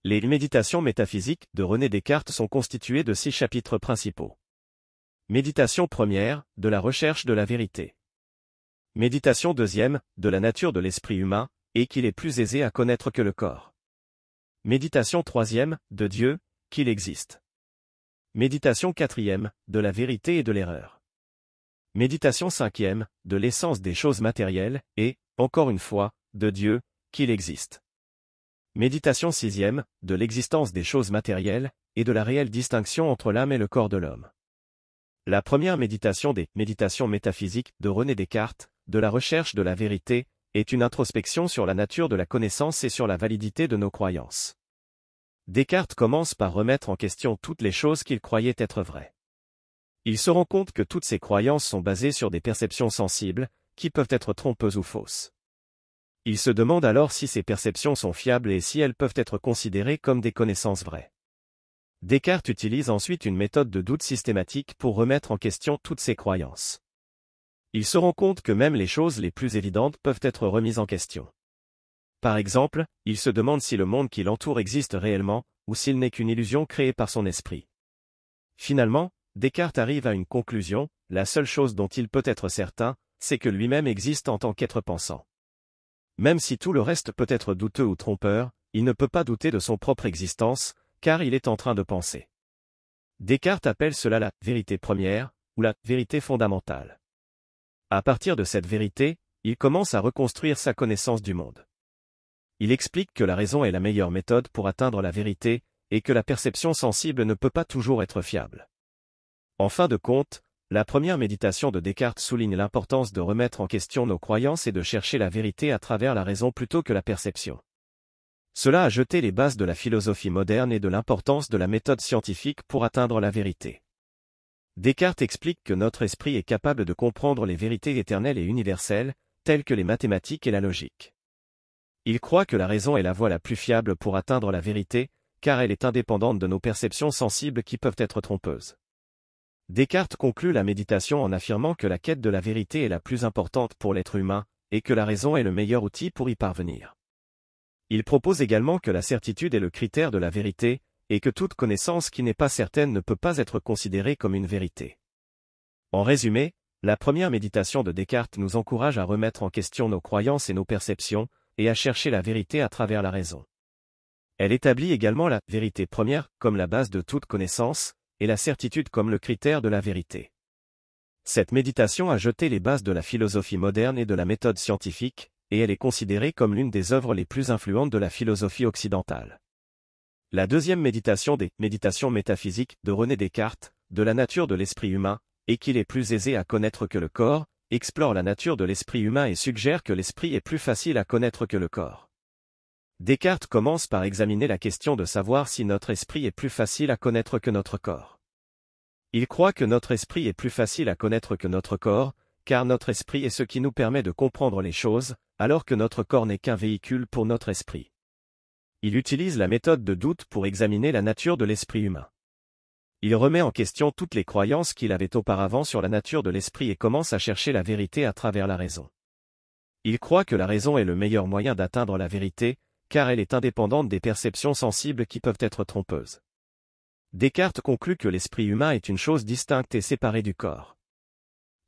Les méditations métaphysiques de René Descartes sont constituées de 6 chapitres principaux. Méditation première, de la recherche de la vérité. Méditation deuxième, de la nature de l'esprit humain, et qu'il est plus aisé à connaître que le corps. Méditation troisième, de Dieu, qu'il existe. Méditation quatrième, de la vérité et de l'erreur. Méditation cinquième, de l'essence des choses matérielles, et, encore une fois, de Dieu, qu'il existe. Méditation sixième, de l'existence des choses matérielles, et de la réelle distinction entre l'âme et le corps de l'homme. La première méditation des méditations métaphysiques de René Descartes, de la recherche de la vérité, est une introspection sur la nature de la connaissance et sur la validité de nos croyances. Descartes commence par remettre en question toutes les choses qu'il croyait être vraies. Il se rend compte que toutes ces croyances sont basées sur des perceptions sensibles, qui peuvent être trompeuses ou fausses. Il se demande alors si ces perceptions sont fiables et si elles peuvent être considérées comme des connaissances vraies. Descartes utilise ensuite une méthode de doute systématique pour remettre en question toutes ces croyances. Il se rend compte que même les choses les plus évidentes peuvent être remises en question. Par exemple, il se demande si le monde qui l'entoure existe réellement, ou s'il n'est qu'une illusion créée par son esprit. Finalement, Descartes arrive à une conclusion: la seule chose dont il peut être certain, c'est que lui-même existe en tant qu'être pensant. Même si tout le reste peut être douteux ou trompeur, il ne peut pas douter de son propre existence, car il est en train de penser. Descartes appelle cela la vérité première, ou la vérité fondamentale. À partir de cette vérité, il commence à reconstruire sa connaissance du monde. Il explique que la raison est la meilleure méthode pour atteindre la vérité, et que la perception sensible ne peut pas toujours être fiable. En fin de compte, la première méditation de Descartes souligne l'importance de remettre en question nos croyances et de chercher la vérité à travers la raison plutôt que la perception. Cela a jeté les bases de la philosophie moderne et de l'importance de la méthode scientifique pour atteindre la vérité. Descartes explique que notre esprit est capable de comprendre les vérités éternelles et universelles, telles que les mathématiques et la logique. Il croit que la raison est la voie la plus fiable pour atteindre la vérité, car elle est indépendante de nos perceptions sensibles qui peuvent être trompeuses. Descartes conclut la méditation en affirmant que la quête de la vérité est la plus importante pour l'être humain, et que la raison est le meilleur outil pour y parvenir. Il propose également que la certitude est le critère de la vérité, et que toute connaissance qui n'est pas certaine ne peut pas être considérée comme une vérité. En résumé, la première méditation de Descartes nous encourage à remettre en question nos croyances et nos perceptions, et à chercher la vérité à travers la raison. Elle établit également la vérité première comme la base de toute connaissance, et la certitude comme le critère de la vérité. Cette méditation a jeté les bases de la philosophie moderne et de la méthode scientifique, et elle est considérée comme l'une des œuvres les plus influentes de la philosophie occidentale. La deuxième méditation des méditations métaphysiques de René Descartes, de la nature de l'esprit humain, et qu'il est plus aisé à connaître que le corps, explore la nature de l'esprit humain et suggère que l'esprit est plus facile à connaître que le corps. Descartes commence par examiner la question de savoir si notre esprit est plus facile à connaître que notre corps. Il croit que notre esprit est plus facile à connaître que notre corps, car notre esprit est ce qui nous permet de comprendre les choses, alors que notre corps n'est qu'un véhicule pour notre esprit. Il utilise la méthode de doute pour examiner la nature de l'esprit humain. Il remet en question toutes les croyances qu'il avait auparavant sur la nature de l'esprit et commence à chercher la vérité à travers la raison. Il croit que la raison est le meilleur moyen d'atteindre la vérité, car elle est indépendante des perceptions sensibles qui peuvent être trompeuses. Descartes conclut que l'esprit humain est une chose distincte et séparée du corps.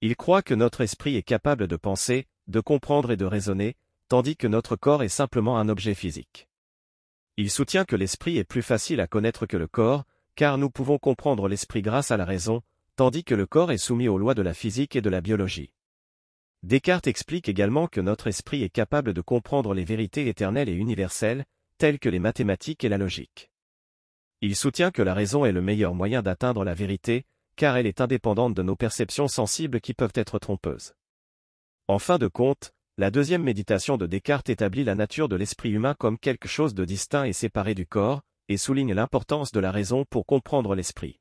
Il croit que notre esprit est capable de penser, de comprendre et de raisonner, tandis que notre corps est simplement un objet physique. Il soutient que l'esprit est plus facile à connaître que le corps, car nous pouvons comprendre l'esprit grâce à la raison, tandis que le corps est soumis aux lois de la physique et de la biologie. Descartes explique également que notre esprit est capable de comprendre les vérités éternelles et universelles, telles que les mathématiques et la logique. Il soutient que la raison est le meilleur moyen d'atteindre la vérité, car elle est indépendante de nos perceptions sensibles qui peuvent être trompeuses. En fin de compte, la deuxième méditation de Descartes établit la nature de l'esprit humain comme quelque chose de distinct et séparé du corps, et souligne l'importance de la raison pour comprendre l'esprit.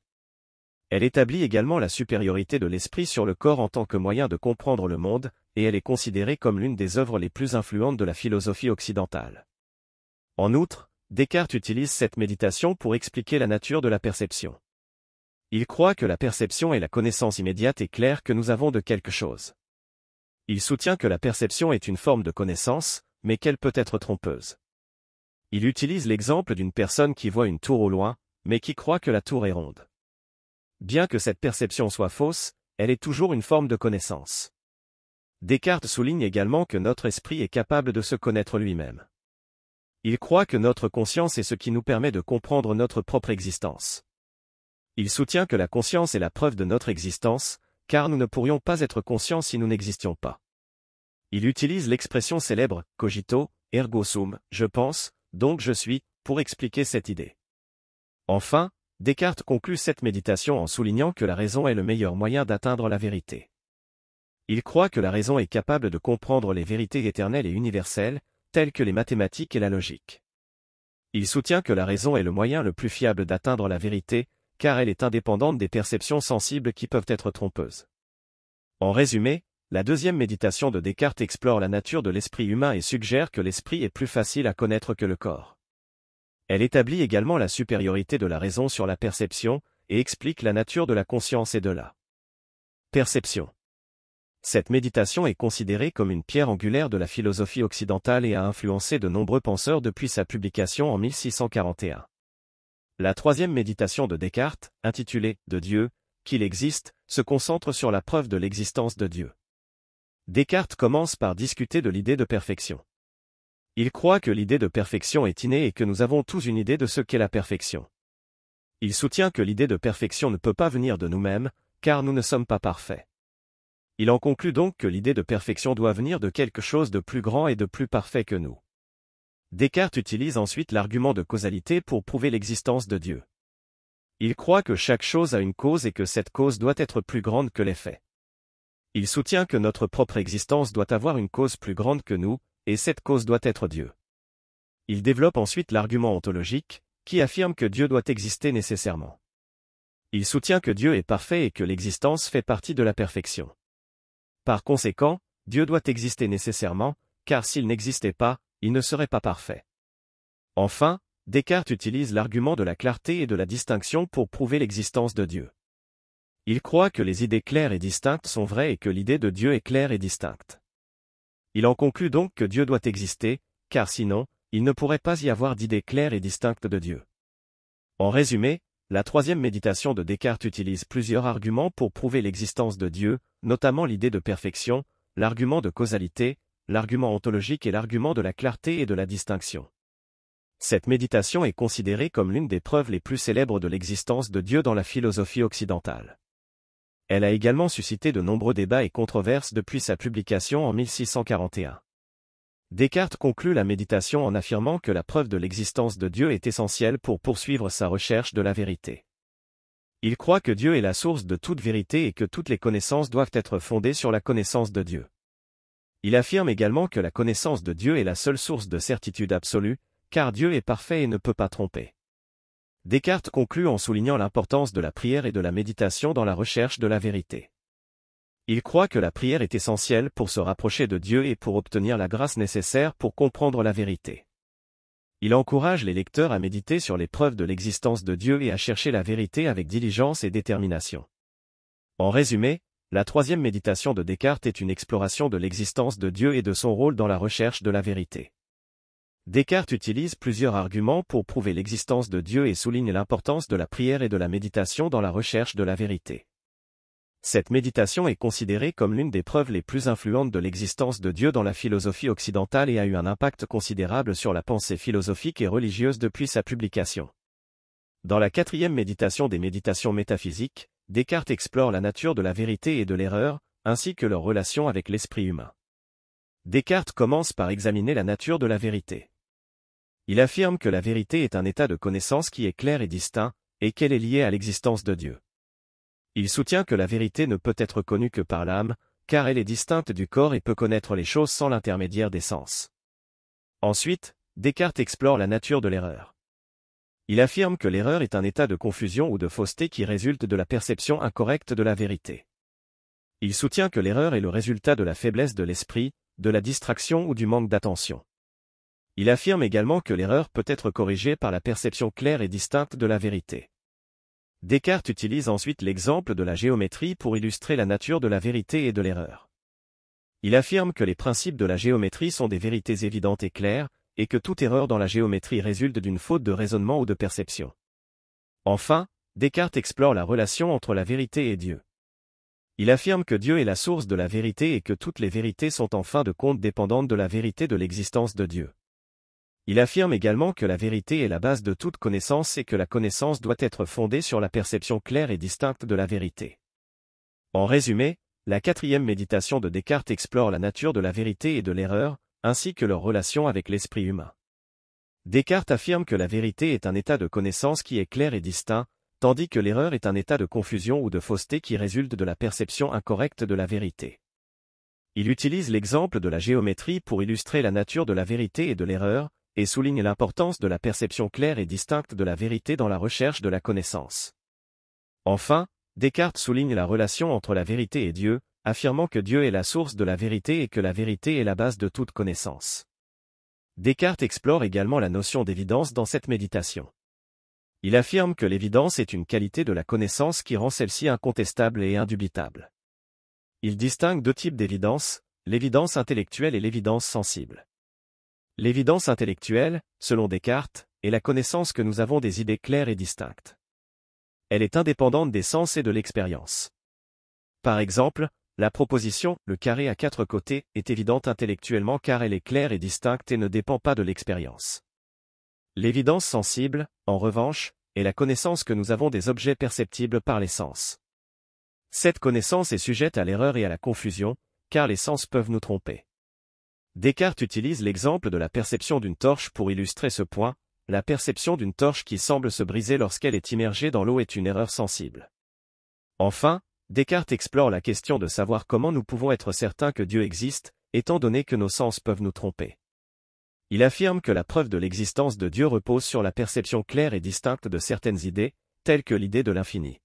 Elle établit également la supériorité de l'esprit sur le corps en tant que moyen de comprendre le monde, et elle est considérée comme l'une des œuvres les plus influentes de la philosophie occidentale. En outre, Descartes utilise cette méditation pour expliquer la nature de la perception. Il croit que la perception est la connaissance immédiate et claire que nous avons de quelque chose. Il soutient que la perception est une forme de connaissance, mais qu'elle peut être trompeuse. Il utilise l'exemple d'une personne qui voit une tour au loin, mais qui croit que la tour est ronde. Bien que cette perception soit fausse, elle est toujours une forme de connaissance. Descartes souligne également que notre esprit est capable de se connaître lui-même. Il croit que notre conscience est ce qui nous permet de comprendre notre propre existence. Il soutient que la conscience est la preuve de notre existence, car nous ne pourrions pas être conscients si nous n'existions pas. Il utilise l'expression célèbre « cogito, ergo sum », je pense, donc je suis, pour expliquer cette idée. Enfin, Descartes conclut cette méditation en soulignant que la raison est le meilleur moyen d'atteindre la vérité. Il croit que la raison est capable de comprendre les vérités éternelles et universelles, telles que les mathématiques et la logique. Il soutient que la raison est le moyen le plus fiable d'atteindre la vérité, car elle est indépendante des perceptions sensibles qui peuvent être trompeuses. En résumé, la deuxième méditation de Descartes explore la nature de l'esprit humain et suggère que l'esprit est plus facile à connaître que le corps. Elle établit également la supériorité de la raison sur la perception, et explique la nature de la conscience et de la perception. Cette méditation est considérée comme une pierre angulaire de la philosophie occidentale et a influencé de nombreux penseurs depuis sa publication en 1641. La troisième méditation de Descartes, intitulée « De Dieu, qu'il existe », se concentre sur la preuve de l'existence de Dieu. Descartes commence par discuter de l'idée de perfection. Il croit que l'idée de perfection est innée et que nous avons tous une idée de ce qu'est la perfection. Il soutient que l'idée de perfection ne peut pas venir de nous-mêmes, car nous ne sommes pas parfaits. Il en conclut donc que l'idée de perfection doit venir de quelque chose de plus grand et de plus parfait que nous. Descartes utilise ensuite l'argument de causalité pour prouver l'existence de Dieu. Il croit que chaque chose a une cause et que cette cause doit être plus grande que les faits. Il soutient que notre propre existence doit avoir une cause plus grande que nous, et cette cause doit être Dieu. Il développe ensuite l'argument ontologique, qui affirme que Dieu doit exister nécessairement. Il soutient que Dieu est parfait et que l'existence fait partie de la perfection. Par conséquent, Dieu doit exister nécessairement, car s'il n'existait pas, il ne serait pas parfait. Enfin, Descartes utilise l'argument de la clarté et de la distinction pour prouver l'existence de Dieu. Il croit que les idées claires et distinctes sont vraies et que l'idée de Dieu est claire et distincte. Il en conclut donc que Dieu doit exister, car sinon, il ne pourrait pas y avoir d'idée claire et distincte de Dieu. En résumé, la troisième méditation de Descartes utilise plusieurs arguments pour prouver l'existence de Dieu, notamment l'idée de perfection, l'argument de causalité, l'argument ontologique et l'argument de la clarté et de la distinction. Cette méditation est considérée comme l'une des preuves les plus célèbres de l'existence de Dieu dans la philosophie occidentale. Elle a également suscité de nombreux débats et controverses depuis sa publication en 1641. Descartes conclut la méditation en affirmant que la preuve de l'existence de Dieu est essentielle pour poursuivre sa recherche de la vérité. Il croit que Dieu est la source de toute vérité et que toutes les connaissances doivent être fondées sur la connaissance de Dieu. Il affirme également que la connaissance de Dieu est la seule source de certitude absolue, car Dieu est parfait et ne peut pas tromper. Descartes conclut en soulignant l'importance de la prière et de la méditation dans la recherche de la vérité. Il croit que la prière est essentielle pour se rapprocher de Dieu et pour obtenir la grâce nécessaire pour comprendre la vérité. Il encourage les lecteurs à méditer sur les preuves de l'existence de Dieu et à chercher la vérité avec diligence et détermination. En résumé, la troisième méditation de Descartes est une exploration de l'existence de Dieu et de son rôle dans la recherche de la vérité. Descartes utilise plusieurs arguments pour prouver l'existence de Dieu et souligne l'importance de la prière et de la méditation dans la recherche de la vérité. Cette méditation est considérée comme l'une des preuves les plus influentes de l'existence de Dieu dans la philosophie occidentale et a eu un impact considérable sur la pensée philosophique et religieuse depuis sa publication. Dans la quatrième méditation des méditations métaphysiques, Descartes explore la nature de la vérité et de l'erreur, ainsi que leur relation avec l'esprit humain. Descartes commence par examiner la nature de la vérité. Il affirme que la vérité est un état de connaissance qui est clair et distinct, et qu'elle est liée à l'existence de Dieu. Il soutient que la vérité ne peut être connue que par l'âme, car elle est distincte du corps et peut connaître les choses sans l'intermédiaire des sens. Ensuite, Descartes explore la nature de l'erreur. Il affirme que l'erreur est un état de confusion ou de fausseté qui résulte de la perception incorrecte de la vérité. Il soutient que l'erreur est le résultat de la faiblesse de l'esprit, de la distraction ou du manque d'attention. Il affirme également que l'erreur peut être corrigée par la perception claire et distincte de la vérité. Descartes utilise ensuite l'exemple de la géométrie pour illustrer la nature de la vérité et de l'erreur. Il affirme que les principes de la géométrie sont des vérités évidentes et claires, et que toute erreur dans la géométrie résulte d'une faute de raisonnement ou de perception. Enfin, Descartes explore la relation entre la vérité et Dieu. Il affirme que Dieu est la source de la vérité et que toutes les vérités sont en fin de compte dépendantes de la vérité de l'existence de Dieu. Il affirme également que la vérité est la base de toute connaissance et que la connaissance doit être fondée sur la perception claire et distincte de la vérité. En résumé, la quatrième méditation de Descartes explore la nature de la vérité et de l'erreur, ainsi que leur relation avec l'esprit humain. Descartes affirme que la vérité est un état de connaissance qui est clair et distinct, tandis que l'erreur est un état de confusion ou de fausseté qui résulte de la perception incorrecte de la vérité. Il utilise l'exemple de la géométrie pour illustrer la nature de la vérité et de l'erreur, et souligne l'importance de la perception claire et distincte de la vérité dans la recherche de la connaissance. Enfin, Descartes souligne la relation entre la vérité et Dieu, affirmant que Dieu est la source de la vérité et que la vérité est la base de toute connaissance. Descartes explore également la notion d'évidence dans cette méditation. Il affirme que l'évidence est une qualité de la connaissance qui rend celle-ci incontestable et indubitable. Il distingue deux types d'évidence, l'évidence intellectuelle et l'évidence sensible. L'évidence intellectuelle, selon Descartes, est la connaissance que nous avons des idées claires et distinctes. Elle est indépendante des sens et de l'expérience. Par exemple, la proposition « le carré à quatre côtés » est évidente intellectuellement car elle est claire et distincte et ne dépend pas de l'expérience. L'évidence sensible, en revanche, est la connaissance que nous avons des objets perceptibles par les sens. Cette connaissance est sujette à l'erreur et à la confusion, car les sens peuvent nous tromper. Descartes utilise l'exemple de la perception d'une torche pour illustrer ce point. La perception d'une torche qui semble se briser lorsqu'elle est immergée dans l'eau est une erreur sensible. Enfin, Descartes explore la question de savoir comment nous pouvons être certains que Dieu existe, étant donné que nos sens peuvent nous tromper. Il affirme que la preuve de l'existence de Dieu repose sur la perception claire et distincte de certaines idées, telles que l'idée de l'infini.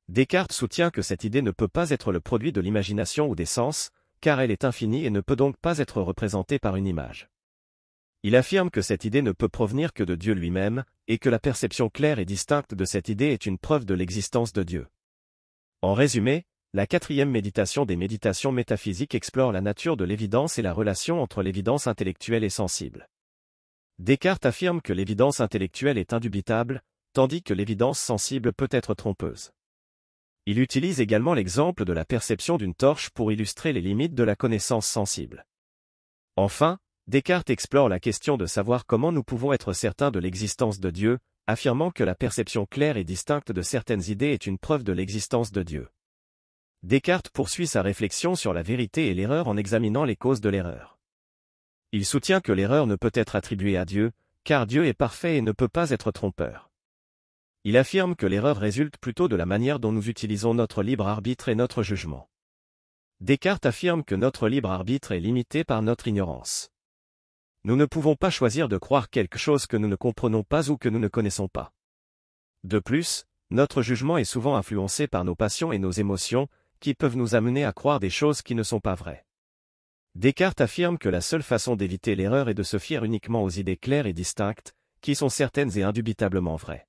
Descartes soutient que cette idée ne peut pas être le produit de l'imagination ou des sens, car elle est infinie et ne peut donc pas être représentée par une image. Il affirme que cette idée ne peut provenir que de Dieu lui-même, et que la perception claire et distincte de cette idée est une preuve de l'existence de Dieu. En résumé, la quatrième méditation des méditations métaphysiques explore la nature de l'évidence et la relation entre l'évidence intellectuelle et sensible. Descartes affirme que l'évidence intellectuelle est indubitable, tandis que l'évidence sensible peut être trompeuse. Il utilise également l'exemple de la perception d'une torche pour illustrer les limites de la connaissance sensible. Enfin, Descartes explore la question de savoir comment nous pouvons être certains de l'existence de Dieu, affirmant que la perception claire et distincte de certaines idées est une preuve de l'existence de Dieu. Descartes poursuit sa réflexion sur la vérité et l'erreur en examinant les causes de l'erreur. Il soutient que l'erreur ne peut être attribuée à Dieu, car Dieu est parfait et ne peut pas être trompeur. Il affirme que l'erreur résulte plutôt de la manière dont nous utilisons notre libre arbitre et notre jugement. Descartes affirme que notre libre arbitre est limité par notre ignorance. Nous ne pouvons pas choisir de croire quelque chose que nous ne comprenons pas ou que nous ne connaissons pas. De plus, notre jugement est souvent influencé par nos passions et nos émotions, qui peuvent nous amener à croire des choses qui ne sont pas vraies. Descartes affirme que la seule façon d'éviter l'erreur est de se fier uniquement aux idées claires et distinctes, qui sont certaines et indubitablement vraies.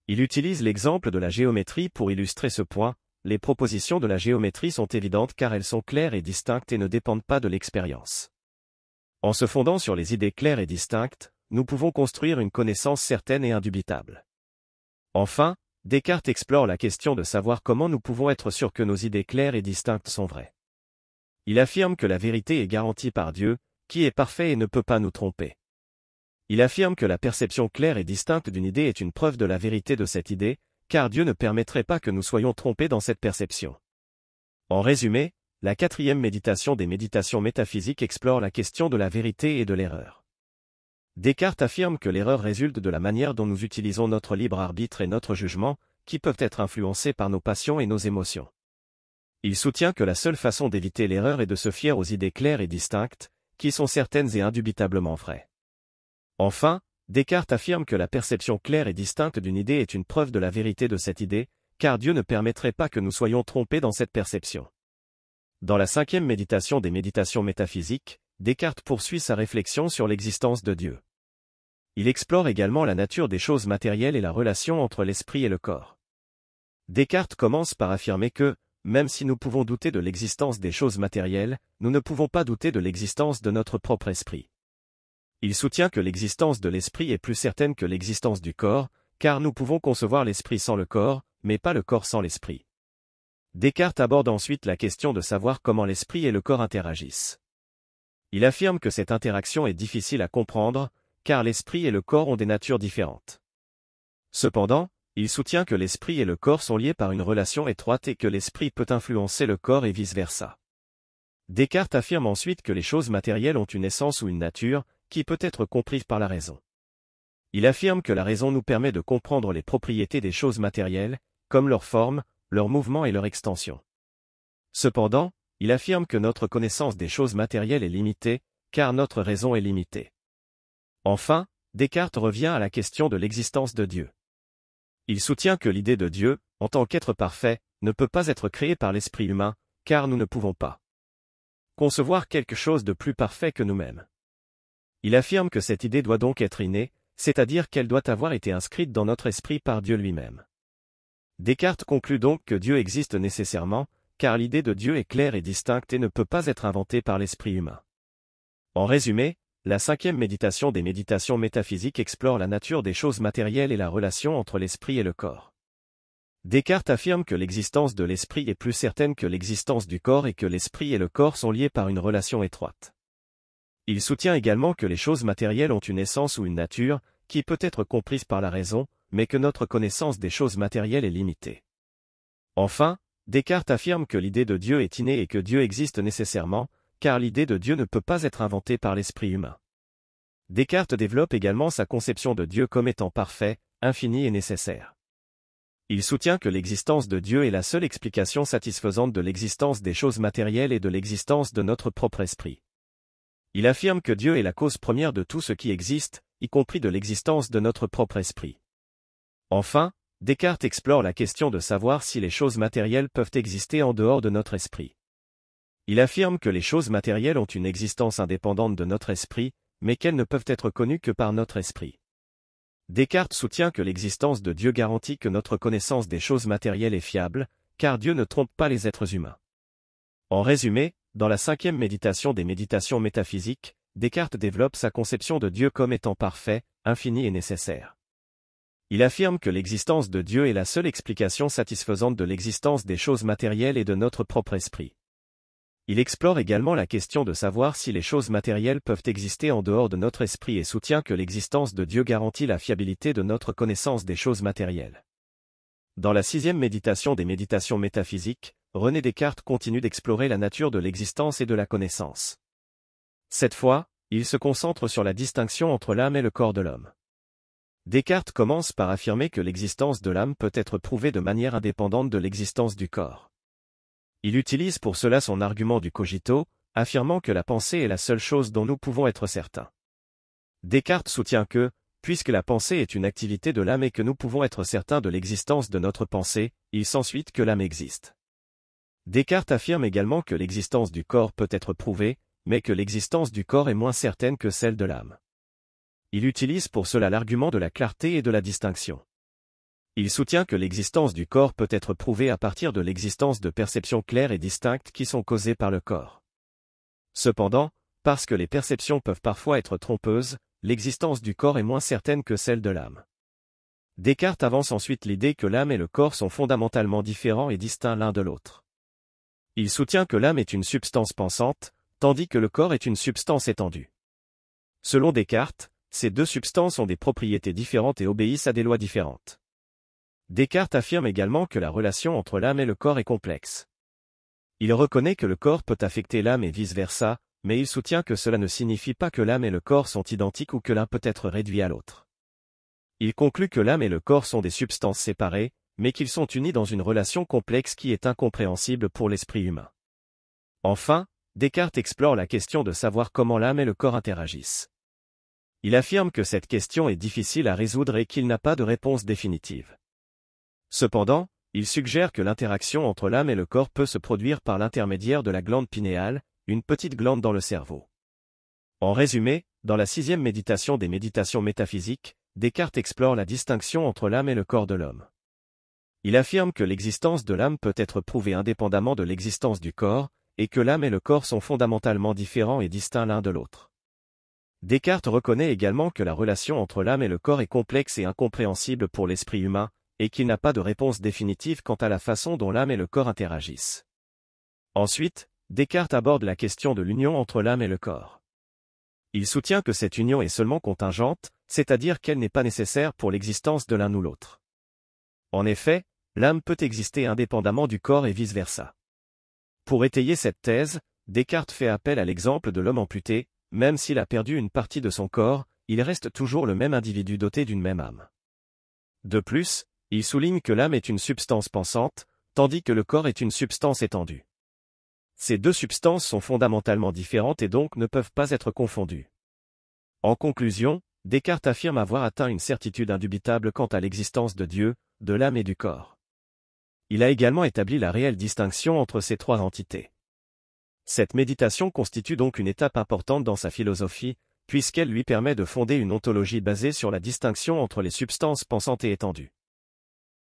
Il utilise l'exemple de la géométrie pour illustrer ce point. Les propositions de la géométrie sont évidentes car elles sont claires et distinctes et ne dépendent pas de l'expérience. En se fondant sur les idées claires et distinctes, nous pouvons construire une connaissance certaine et indubitable. Enfin, Descartes explore la question de savoir comment nous pouvons être sûrs que nos idées claires et distinctes sont vraies. Il affirme que la vérité est garantie par Dieu, qui est parfait et ne peut pas nous tromper. Il affirme que la perception claire et distincte d'une idée est une preuve de la vérité de cette idée, car Dieu ne permettrait pas que nous soyons trompés dans cette perception. En résumé, la quatrième méditation des méditations métaphysiques explore la question de la vérité et de l'erreur. Descartes affirme que l'erreur résulte de la manière dont nous utilisons notre libre arbitre et notre jugement, qui peuvent être influencés par nos passions et nos émotions. Il soutient que la seule façon d'éviter l'erreur est de se fier aux idées claires et distinctes, qui sont certaines et indubitablement vraies. Enfin, Descartes affirme que la perception claire et distincte d'une idée est une preuve de la vérité de cette idée, car Dieu ne permettrait pas que nous soyons trompés dans cette perception. Dans la cinquième méditation des méditations métaphysiques, Descartes poursuit sa réflexion sur l'existence de Dieu. Il explore également la nature des choses matérielles et la relation entre l'esprit et le corps. Descartes commence par affirmer que, même si nous pouvons douter de l'existence des choses matérielles, nous ne pouvons pas douter de l'existence de notre propre esprit. Il soutient que l'existence de l'esprit est plus certaine que l'existence du corps, car nous pouvons concevoir l'esprit sans le corps, mais pas le corps sans l'esprit. Descartes aborde ensuite la question de savoir comment l'esprit et le corps interagissent. Il affirme que cette interaction est difficile à comprendre, car l'esprit et le corps ont des natures différentes. Cependant, il soutient que l'esprit et le corps sont liés par une relation étroite et que l'esprit peut influencer le corps et vice-versa. Descartes affirme ensuite que les choses matérielles ont une essence ou une nature, qui peut être comprise par la raison. Il affirme que la raison nous permet de comprendre les propriétés des choses matérielles, comme leur forme, leur mouvement et leur extension. Cependant, il affirme que notre connaissance des choses matérielles est limitée, car notre raison est limitée. Enfin, Descartes revient à la question de l'existence de Dieu. Il soutient que l'idée de Dieu, en tant qu'être parfait, ne peut pas être créée par l'esprit humain, car nous ne pouvons pas concevoir quelque chose de plus parfait que nous-mêmes. Il affirme que cette idée doit donc être innée, c'est-à-dire qu'elle doit avoir été inscrite dans notre esprit par Dieu lui-même. Descartes conclut donc que Dieu existe nécessairement, car l'idée de Dieu est claire et distincte et ne peut pas être inventée par l'esprit humain. En résumé, la 5e méditation des méditations métaphysiques explore la nature des choses matérielles et la relation entre l'esprit et le corps. Descartes affirme que l'existence de l'esprit est plus certaine que l'existence du corps et que l'esprit et le corps sont liés par une relation étroite. Il soutient également que les choses matérielles ont une essence ou une nature, qui peut être comprise par la raison, mais que notre connaissance des choses matérielles est limitée. Enfin, Descartes affirme que l'idée de Dieu est innée et que Dieu existe nécessairement, car l'idée de Dieu ne peut pas être inventée par l'esprit humain. Descartes développe également sa conception de Dieu comme étant parfait, infini et nécessaire. Il soutient que l'existence de Dieu est la seule explication satisfaisante de l'existence des choses matérielles et de l'existence de notre propre esprit. Il affirme que Dieu est la cause première de tout ce qui existe, y compris de l'existence de notre propre esprit. Enfin, Descartes explore la question de savoir si les choses matérielles peuvent exister en dehors de notre esprit. Il affirme que les choses matérielles ont une existence indépendante de notre esprit, mais qu'elles ne peuvent être connues que par notre esprit. Descartes soutient que l'existence de Dieu garantit que notre connaissance des choses matérielles est fiable, car Dieu ne trompe pas les êtres humains. En résumé, dans la 5e méditation des méditations métaphysiques, Descartes développe sa conception de Dieu comme étant parfait, infini et nécessaire. Il affirme que l'existence de Dieu est la seule explication satisfaisante de l'existence des choses matérielles et de notre propre esprit. Il explore également la question de savoir si les choses matérielles peuvent exister en dehors de notre esprit et soutient que l'existence de Dieu garantit la fiabilité de notre connaissance des choses matérielles. Dans la 6e méditation des méditations métaphysiques, René Descartes continue d'explorer la nature de l'existence et de la connaissance. Cette fois, il se concentre sur la distinction entre l'âme et le corps de l'homme. Descartes commence par affirmer que l'existence de l'âme peut être prouvée de manière indépendante de l'existence du corps. Il utilise pour cela son argument du cogito, affirmant que la pensée est la seule chose dont nous pouvons être certains. Descartes soutient que, puisque la pensée est une activité de l'âme et que nous pouvons être certains de l'existence de notre pensée, il s'ensuit que l'âme existe. Descartes affirme également que l'existence du corps peut être prouvée, mais que l'existence du corps est moins certaine que celle de l'âme. Il utilise pour cela l'argument de la clarté et de la distinction. Il soutient que l'existence du corps peut être prouvée à partir de l'existence de perceptions claires et distinctes qui sont causées par le corps. Cependant, parce que les perceptions peuvent parfois être trompeuses, l'existence du corps est moins certaine que celle de l'âme. Descartes avance ensuite l'idée que l'âme et le corps sont fondamentalement différents et distincts l'un de l'autre. Il soutient que l'âme est une substance pensante, tandis que le corps est une substance étendue. Selon Descartes, ces deux substances ont des propriétés différentes et obéissent à des lois différentes. Descartes affirme également que la relation entre l'âme et le corps est complexe. Il reconnaît que le corps peut affecter l'âme et vice-versa, mais il soutient que cela ne signifie pas que l'âme et le corps sont identiques ou que l'un peut être réduit à l'autre. Il conclut que l'âme et le corps sont des substances séparées, mais qu'ils sont unis dans une relation complexe qui est incompréhensible pour l'esprit humain. Enfin, Descartes explore la question de savoir comment l'âme et le corps interagissent. Il affirme que cette question est difficile à résoudre et qu'il n'a pas de réponse définitive. Cependant, il suggère que l'interaction entre l'âme et le corps peut se produire par l'intermédiaire de la glande pinéale, une petite glande dans le cerveau. En résumé, dans la 6e méditation des méditations métaphysiques, Descartes explore la distinction entre l'âme et le corps de l'homme. Il affirme que l'existence de l'âme peut être prouvée indépendamment de l'existence du corps, et que l'âme et le corps sont fondamentalement différents et distincts l'un de l'autre. Descartes reconnaît également que la relation entre l'âme et le corps est complexe et incompréhensible pour l'esprit humain, et qu'il n'a pas de réponse définitive quant à la façon dont l'âme et le corps interagissent. Ensuite, Descartes aborde la question de l'union entre l'âme et le corps. Il soutient que cette union est seulement contingente, c'est-à-dire qu'elle n'est pas nécessaire pour l'existence de l'un ou l'autre. En effet, l'âme peut exister indépendamment du corps et vice-versa. Pour étayer cette thèse, Descartes fait appel à l'exemple de l'homme amputé. Même s'il a perdu une partie de son corps, il reste toujours le même individu doté d'une même âme. De plus, il souligne que l'âme est une substance pensante, tandis que le corps est une substance étendue. Ces deux substances sont fondamentalement différentes et donc ne peuvent pas être confondues. En conclusion, Descartes affirme avoir atteint une certitude indubitable quant à l'existence de Dieu, de l'âme et du corps. Il a également établi la réelle distinction entre ces trois entités. Cette méditation constitue donc une étape importante dans sa philosophie, puisqu'elle lui permet de fonder une ontologie basée sur la distinction entre les substances pensantes et étendues.